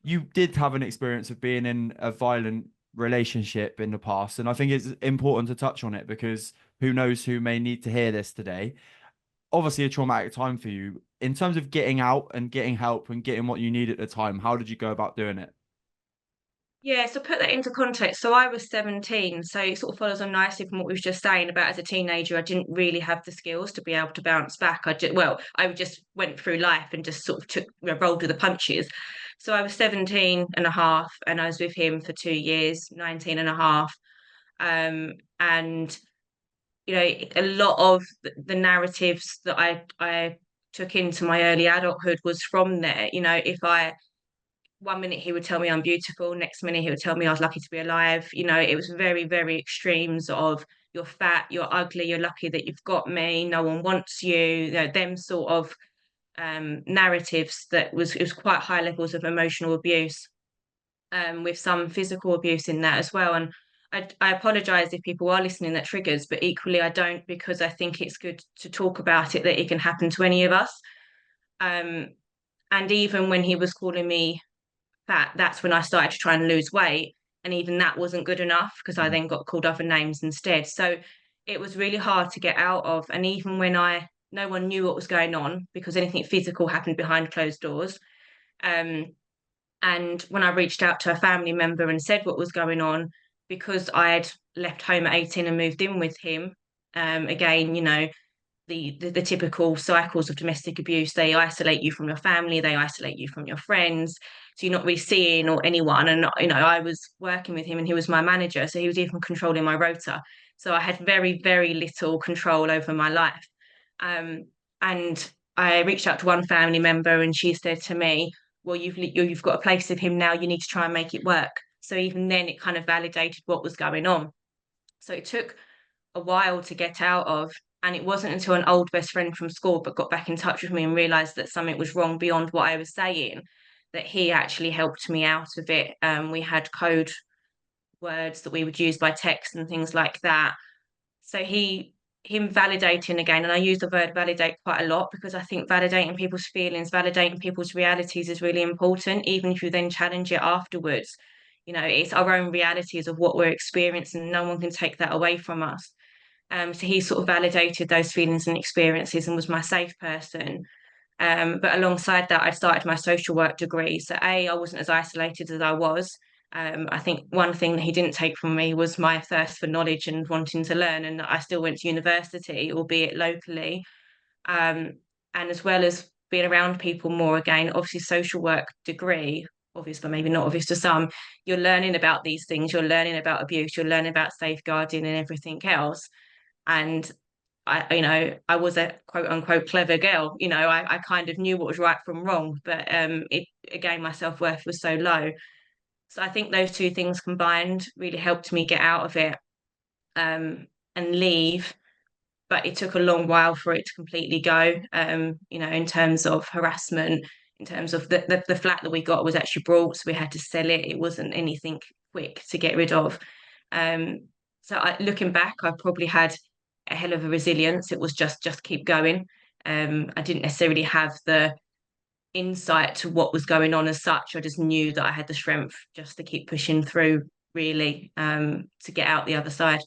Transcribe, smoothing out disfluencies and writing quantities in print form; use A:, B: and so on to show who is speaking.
A: you did have an experience of being in a violent relationship in the past, and I think it's important to touch on it because who knows who may need to hear this today. Obviously, a traumatic time for you. In terms of getting out and getting help and getting what you need at the time, how did you go about doing it?
B: Yeah, so put that into context. So I was 17, so it sort of follows on nicely from what we was just saying about as a teenager, I didn't really have the skills to be able to bounce back. I just went through life and just sort of rolled with the punches. So I was 17 and a half, and I was with him for 2 years, 19 and a half. And a lot of the narratives that I took into my early adulthood was from there. If I one minute he would tell me I'm beautiful, next minute he would tell me I was lucky to be alive. It was very, very extremes of you're fat, you're ugly, you're lucky that you've got me, no one wants you, them sort of narratives that it was quite high levels of emotional abuse, with some physical abuse in that as well. And I apologize if people are listening that triggers, but equally I don't because I think it's good to talk about it, that it can happen to any of us. Um, and even when he was calling me fat, that's when I started to try and lose weight. And even that wasn't good enough because I
A: Mhm.
B: then got called other names instead. So it was really hard to get out of. And even when no one knew what was going on because anything physical happened behind closed doors. Um, and when I reached out to a family member and said what was going on, because I had left home at 18 and moved in with him, again, the typical cycles of domestic abuse. They isolate you from your family, they isolate you from your friends, so you're not really seeing or anyone. And I was working with him and he was my manager, so he was even controlling my rota, so I had very, very little control over my life. Um, and I reached out to one family member and she said to me, well, you've got a place with him now, you need to try and make it work. So even then it kind of validated what was going on. So it took a while to get out of. And it wasn't until an old best friend from school but got back in touch with me and realized that something was wrong beyond what I was saying, that he actually helped me out of it. We had code words that we would use by text and things like that. So him validating again, and I use the word validate quite a lot because I think validating people's feelings, validating people's realities is really important, even if you then challenge it afterwards. It's our own realities of what we're experiencing. No one can take that away from us. So he sort of validated those feelings and experiences and was my safe person. But alongside that, I started my social work degree. So I wasn't as isolated as I was. I think one thing that he didn't take from me was my thirst for knowledge and wanting to learn. And I still went to university, albeit locally. Um, and as well as being around people more again, obviously social work degree, obvious but maybe not obvious to some, you're learning about these things, you're learning about abuse, you're learning about safeguarding and everything else. And I was a quote unquote clever girl. I kind of knew what was right from wrong, but it again, my self worth was so low. So I think those two things combined really helped me get out of it, and leave. But it took a long while for it to completely go. In terms of harassment, in terms of the flat that we got was actually bought, so we had to sell it. It wasn't anything quick to get rid of. Um, Looking back, I probably had a hell of a resilience. It was just keep going. I didn't necessarily have the insight to what was going on as such. I just knew that I had the strength just to keep pushing through, really, to get out the other side.